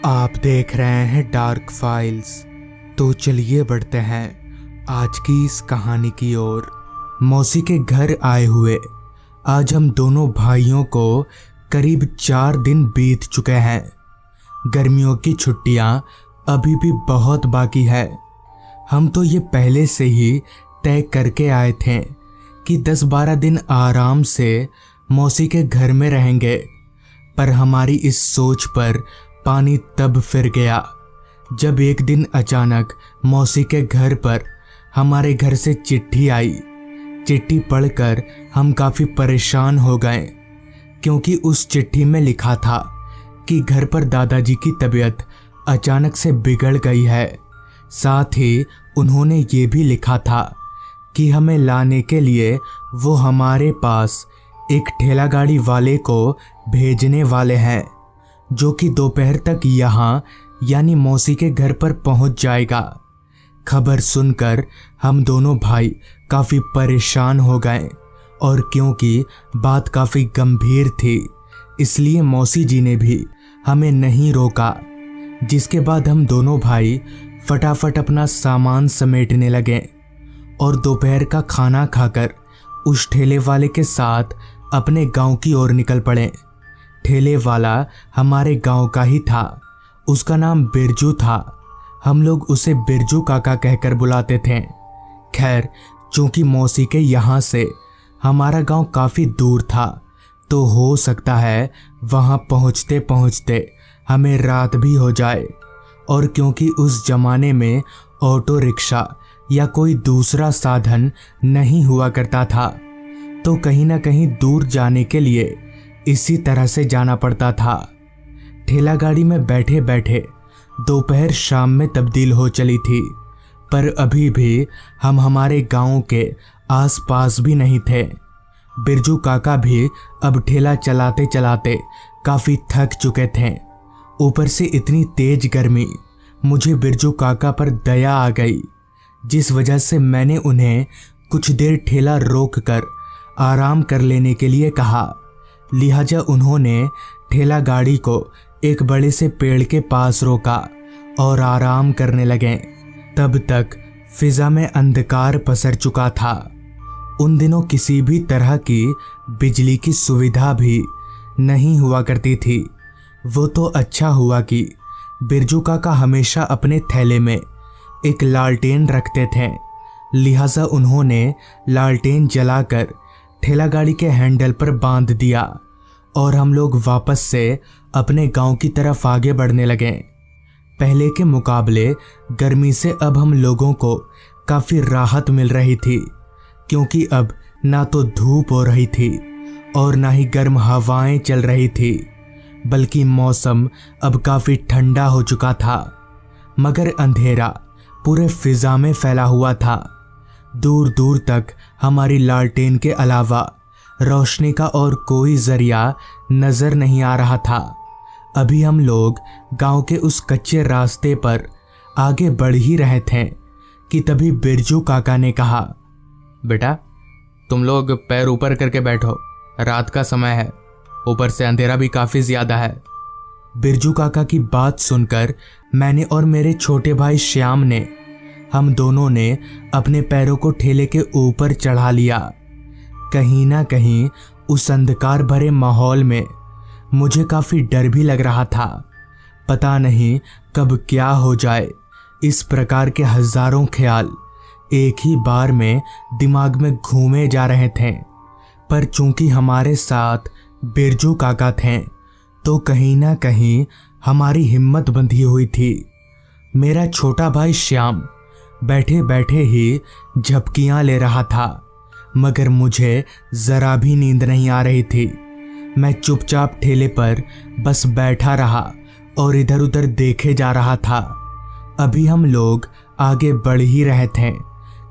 आप देख रहे हैं डार्क फाइल्स। तो चलिए बढ़ते हैं आज की इस कहानी की ओर। मौसी के घर आए हुए आज हम दोनों भाइयों को करीब 4 दिन बीत चुके हैं। गर्मियों की छुट्टियां अभी भी बहुत बाकी है। हम तो ये पहले से ही तय करके आए थे कि 10-12 दिन आराम से मौसी के घर में रहेंगे, पर हमारी इस सोच पर पानी तब फिर गया जब एक दिन अचानक मौसी के घर पर हमारे घर से चिट्ठी आई। चिट्ठी पढ़कर हम काफ़ी परेशान हो गए, क्योंकि उस चिट्ठी में लिखा था कि घर पर दादाजी की तबीयत अचानक से बिगड़ गई है। साथ ही उन्होंने ये भी लिखा था कि हमें लाने के लिए वो हमारे पास एक ठेला गाड़ी वाले को भेजने वाले हैं, जो कि दोपहर तक यहाँ यानी मौसी के घर पर पहुँच जाएगा। खबर सुनकर हम दोनों भाई काफ़ी परेशान हो गए, और क्योंकि बात काफ़ी गंभीर थी इसलिए मौसी जी ने भी हमें नहीं रोका। जिसके बाद हम दोनों भाई फटाफट अपना सामान समेटने लगे और दोपहर का खाना खाकर उस ठेले वाले के साथ अपने गांव की ओर निकल पड़े। ठेले वाला हमारे गांव का ही था। उसका नाम बिरजू था। हम लोग उसे बिरजू काका कहकर बुलाते थे। खैर, चूंकि मौसी के यहाँ से हमारा गांव काफ़ी दूर था, तो हो सकता है वहाँ पहुँचते पहुँचते हमें रात भी हो जाए। और क्योंकि उस जमाने में ऑटो रिक्शा या कोई दूसरा साधन नहीं हुआ करता था, तो कहीं ना कहीं दूर जाने के लिए इसी तरह से जाना पड़ता था। ठेला गाड़ी में बैठे बैठे दोपहर शाम में तब्दील हो चली थी, पर अभी भी हम हमारे गांव के आसपास भी नहीं थे। बिरजू काका भी अब ठेला चलाते चलाते काफ़ी थक चुके थे। ऊपर से इतनी तेज गर्मी, मुझे बिरजू काका पर दया आ गई, जिस वजह से मैंने उन्हें कुछ देर ठेला रोक कर आराम कर लेने के लिए कहा। लिहाजा उन्होंने ठेला गाड़ी को एक बड़े से पेड़ के पास रोका और आराम करने लगे। तब तक फिजा में अंधकार पसर चुका था। उन दिनों किसी भी तरह की बिजली की सुविधा भी नहीं हुआ करती थी। वो तो अच्छा हुआ कि बिरजू काका हमेशा अपने थैले में एक लालटेन रखते थे। लिहाजा उन्होंने लालटेन जलाकर ठेला गाड़ी के हैंडल पर बांध दिया और हम लोग वापस से अपने गांव की तरफ आगे बढ़ने लगे। पहले के मुकाबले गर्मी से अब हम लोगों को काफ़ी राहत मिल रही थी, क्योंकि अब ना तो धूप हो रही थी और ना ही गर्म हवाएं चल रही थी, बल्कि मौसम अब काफ़ी ठंडा हो चुका था। मगर अंधेरा पूरे फिजा में फैला हुआ था। दूर दूर तक हमारी लालटेन के अलावा रोशनी का और कोई जरिया नजर नहीं आ रहा था। अभी हम लोग गांव के उस कच्चे रास्ते पर आगे बढ़ ही रहे थे कि तभी बिरजू काका ने कहा, बेटा तुम लोग पैर ऊपर करके बैठो, रात का समय है, ऊपर से अंधेरा भी काफ़ी ज़्यादा है। बिरजू काका की बात सुनकर मैंने और मेरे छोटे भाई श्याम ने, हम दोनों ने अपने पैरों को ठेले के ऊपर चढ़ा लिया। कहीं ना कहीं उस अंधकार भरे माहौल में मुझे काफ़ी डर भी लग रहा था। पता नहीं कब क्या हो जाए। इस प्रकार के हजारों ख्याल एक ही बार में दिमाग में घूमे जा रहे थे। पर चूंकि हमारे साथ बिरजू काका थे, तो कहीं ना कहीं हमारी हिम्मत बंधी हुई थी। मेरा छोटा भाई श्याम बैठे बैठे ही झपकियां ले रहा था, मगर मुझे ज़रा भी नींद नहीं आ रही थी। मैं चुपचाप ठेले पर बस बैठा रहा और इधर उधर देखे जा रहा था। अभी हम लोग आगे बढ़ ही रहे थे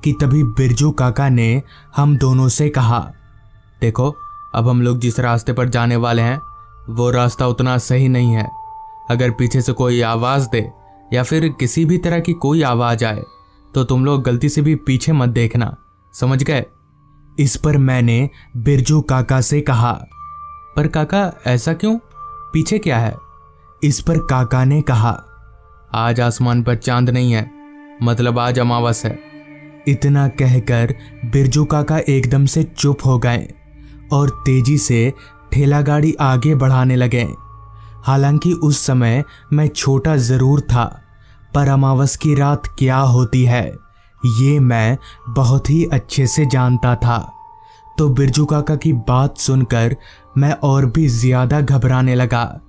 कि तभी बिरजू काका ने हम दोनों से कहा, देखो अब हम लोग जिस रास्ते पर जाने वाले हैं वो रास्ता उतना सही नहीं है। अगर पीछे से कोई आवाज़ दे या फिर किसी भी तरह की कोई आवाज़ आए तो तुम लोग गलती से भी पीछे मत देखना, समझ गए। इस पर मैंने बिरजू काका से कहा, पर काका ऐसा क्यों, पीछे क्या है? इस पर काका ने कहा, आज आसमान पर चांद नहीं है, मतलब आज अमावस है। इतना कहकर बिरजू काका एकदम से चुप हो गए और तेजी से ठेला गाड़ी आगे बढ़ाने लगे। हालांकि उस समय मैं छोटा जरूर था, पर अमावस की रात क्या होती है ये मैं बहुत ही अच्छे से जानता था। तो बिरजू काका की बात सुनकर मैं और भी ज्यादा घबराने लगा,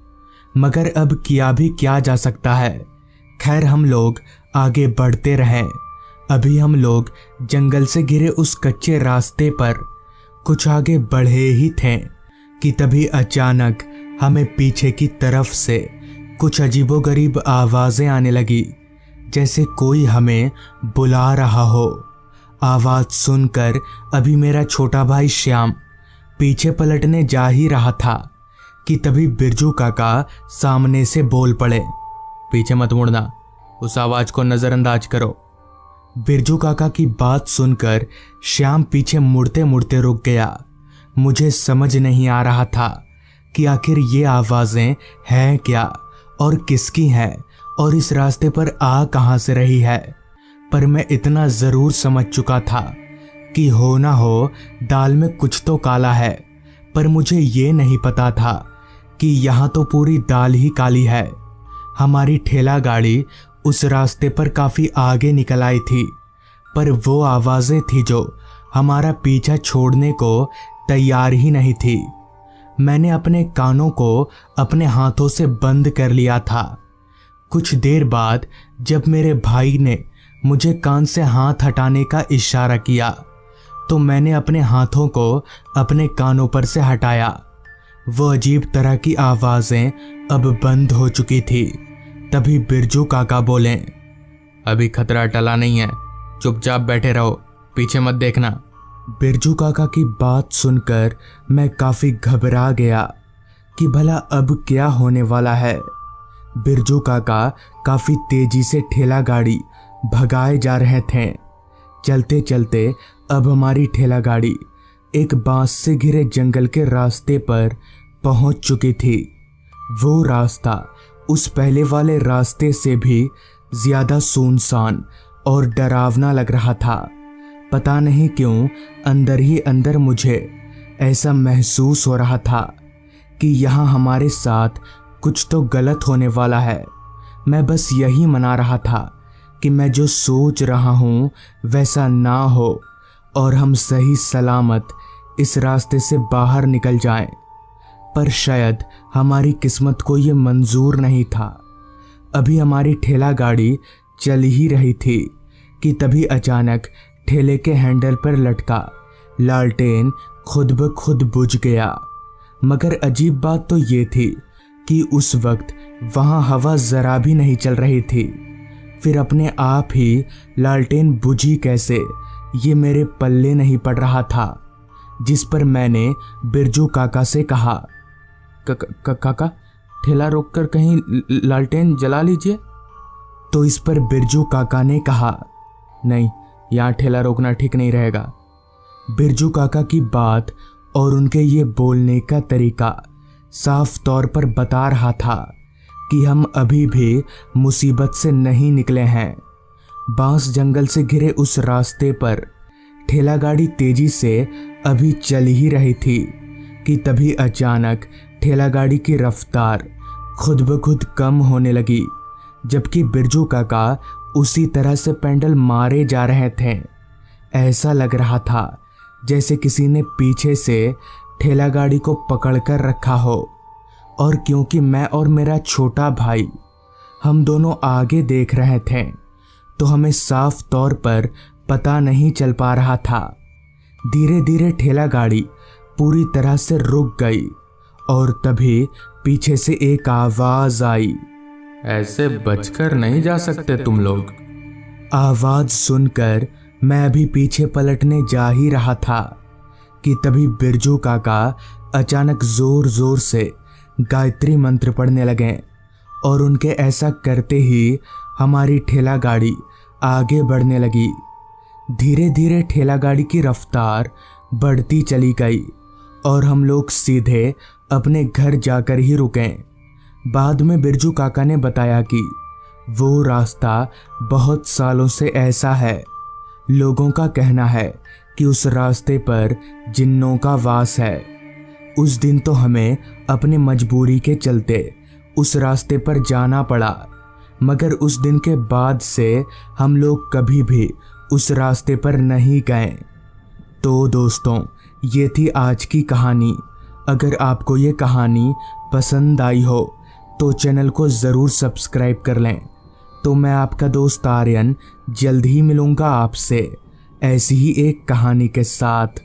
मगर अब किया भी क्या जा सकता है। खैर हम लोग आगे बढ़ते रहे। अभी हम लोग जंगल से घिरे उस कच्चे रास्ते पर कुछ आगे बढ़े ही थे कि तभी अचानक हमें पीछे की तरफ से कुछ अजीबोगरीब आवाजें आने लगी, जैसे कोई हमें बुला रहा हो। आवाज सुनकर अभी मेरा छोटा भाई श्याम पीछे पलटने जा ही रहा था कि तभी बिरजू काका सामने से बोल पड़े, पीछे मत मुड़ना, उस आवाज को नजरअंदाज करो। बिरजू काका की बात सुनकर श्याम पीछे मुड़ते मुड़ते रुक गया। मुझे समझ नहीं आ रहा था कि आखिर ये आवाजें हैं क्या और किसकी हैं और इस रास्ते पर आ कहां से रही है। पर मैं इतना जरूर समझ चुका था कि हो ना हो दाल में कुछ तो काला है, पर मुझे ये नहीं पता था कि यहाँ तो पूरी दाल ही काली है। हमारी ठेला गाड़ी उस रास्ते पर काफी आगे निकल आई थी, पर वो आवाजें थी जो हमारा पीछा छोड़ने को तैयार ही नहीं थी। मैंने अपने कानों को अपने हाथों से बंद कर लिया था। कुछ देर बाद जब मेरे भाई ने मुझे कान से हाथ हटाने का इशारा किया तो मैंने अपने हाथों को अपने कानों पर से हटाया। वो अजीब तरह की आवाजें अब बंद हो चुकी थी। तभी बिरजू काका बोले, अभी खतरा टला नहीं है, चुपचाप बैठे रहो, पीछे मत देखना। बिरजू काका की बात सुनकर मैं काफी घबरा गया कि भला अब क्या होने वाला है। बिरजू काका काफी तेजी से ठेला गाड़ी भगाए जा रहे थे। चलते चलते अब हमारी ठेला गाड़ी एक बांस से घिरे जंगल के रास्ते पर पहुंच चुकी थी। वो रास्ता उस पहले वाले रास्ते से भी ज्यादा सुनसान और डरावना लग रहा था। पता नहीं क्यों अंदर ही अंदर मुझे ऐसा महसूस हो रहा था कि यहाँ हमारे साथ कुछ तो गलत होने वाला है। मैं बस यही मना रहा था कि मैं जो सोच रहा हूँ वैसा ना हो और हम सही सलामत इस रास्ते से बाहर निकल जाएं। पर शायद हमारी किस्मत को ये मंजूर नहीं था। अभी हमारी ठेला गाड़ी चल ही रही थी कि तभी अचानक ठेले के हैंडल पर लटका लालटेन खुद ब खुद बुझ गया। मगर अजीब बात तो ये थी कि उस वक्त वहाँ हवा जरा भी नहीं चल रही थी। फिर अपने आप ही लालटेन बुझी कैसे ये मेरे पल्ले नहीं पड़ रहा था। जिस पर मैंने बिरजू काका से कहा, काका ठेला रोककर कहीं लालटेन जला लीजिए। तो इस पर बिरजू काका ने कहा, नहीं, यहाँ ठेला रोकना ठीक नहीं रहेगा। बिरजू काका की बात और उनके ये बोलने का तरीका साफ तौर पर बता रहा था कि हम अभी भी मुसीबत से नहीं निकले हैं। बांस जंगल से घिरे उस रास्ते पर ठेला गाड़ी तेजी से अभी चल ही रही थी कि तभी अचानक ठेला गाड़ी की रफ्तार खुद ब खुद कम होने लगी, जबकि बिरजू काका उसी तरह से पेंडल मारे जा रहे थे। ऐसा लग रहा था जैसे किसी ने पीछे से ठेला गाड़ी को पकड़कर रखा हो। और क्योंकि मैं और मेरा छोटा भाई हम दोनों आगे देख रहे थे तो हमें साफ तौर पर पता नहीं चल पा रहा था। धीरे धीरे ठेला गाड़ी पूरी तरह से रुक गई और तभी पीछे से एक आवाज आई, ऐसे बचकर नहीं जा सकते तुम लोग। आवाज सुनकर मैं अभी पीछे पलटने जा ही रहा था कि तभी बिरजू काका अचानक जोर जोर से गायत्री मंत्र पढ़ने लगे और उनके ऐसा करते ही हमारी ठेला गाड़ी आगे बढ़ने लगी। धीरे धीरे ठेला गाड़ी की रफ्तार बढ़ती चली गई और हम लोग सीधे अपने घर जाकर ही रुके। बाद में बिरजू काका ने बताया कि वो रास्ता बहुत सालों से ऐसा है। लोगों का कहना है कि उस रास्ते पर जिन्नों का वास है। उस दिन तो हमें अपनी मजबूरी के चलते उस रास्ते पर जाना पड़ा, मगर उस दिन के बाद से हम लोग कभी भी उस रास्ते पर नहीं गए। तो दोस्तों, ये थी आज की कहानी। अगर आपको ये कहानी पसंद आई हो तो चैनल को ज़रूर सब्सक्राइब कर लें। तो मैं आपका दोस्त आर्यन जल्द ही मिलूँगा आपसे ऐसी ही एक कहानी के साथ।